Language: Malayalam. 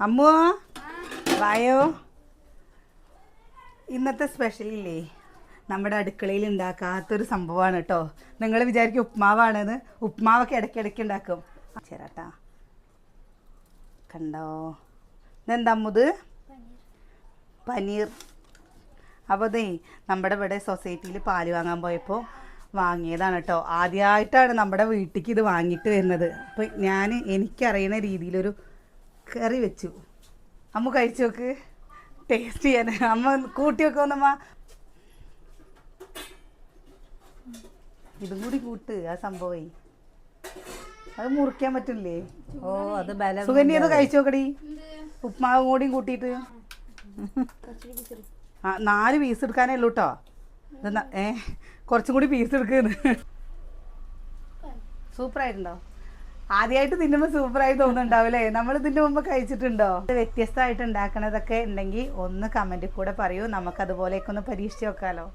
അമ്മു വായോ. ഇന്നത്തെ സ്പെഷ്യലില്ലേ നമ്മുടെ അടുക്കളയിൽ ഉണ്ടാക്കാത്തൊരു സംഭവമാണ് കേട്ടോ. നിങ്ങൾ വിചാരിക്കും ഉപ്മാവാണെന്ന്. ഉപ്മാവൊക്കെ ഇടയ്ക്കിടയ്ക്ക് ഉണ്ടാക്കും. ചേരാട്ടാ കണ്ടോ, ഇതെന്താ അമ്മുത്? പനീർ. അപ്പോൾ അതേ നമ്മുടെ ഇവിടെ സൊസൈറ്റിയിൽ പാല് വാങ്ങാൻ പോയപ്പോൾ വാങ്ങിയതാണ് കേട്ടോ. ആദ്യമായിട്ടാണ് നമ്മുടെ വീട്ടിലേക്ക് ഇത് വാങ്ങിയിട്ട് വരുന്നത്. അപ്പോൾ എനിക്കറിയുന്ന രീതിയിലൊരു കറി വെച്ചു. അമ്മ കഴിച്ചു നോക്ക്, ടേസ്റ്റ് ചെയ്യാൻ. അമ്മ കൂട്ടി വെക്കുമെന്നമ്മ. ഇതും കൂടി കൂട്ട്. ആ സംഭവം അത് മുറിക്കാൻ പറ്റില്ലേ? ഓ അത് ബലം. സുഗന്യ അത് കഴിച്ചു നോക്കടി, ഉപ്മാവും കൂടിയും കൂട്ടിയിട്ട്. 4 പീസ് എടുക്കാനേ ഉള്ളൂ കേട്ടോ. കുറച്ചും കൂടി പീസ് എടുക്കുന്നു. സൂപ്പറായിട്ടുണ്ടോ? ആദ്യമായിട്ട് തിന്നുമ്പോൾ സൂപ്പറായി തോന്നുന്നുണ്ടാവില്ലേ? നമ്മൾ ഇതിൻ്റെ മുമ്പ് കഴിച്ചിട്ടുണ്ടോ? വ്യത്യസ്തമായിട്ട് ഉണ്ടാക്കണതൊക്കെ ഉണ്ടെങ്കിൽ ഒന്ന് കമൻറ്റിൽ കൂടെ പറയൂ. നമുക്കതുപോലെയൊക്കെ ഒന്ന് പരീക്ഷിച്ച് നോക്കാമല്ലോ.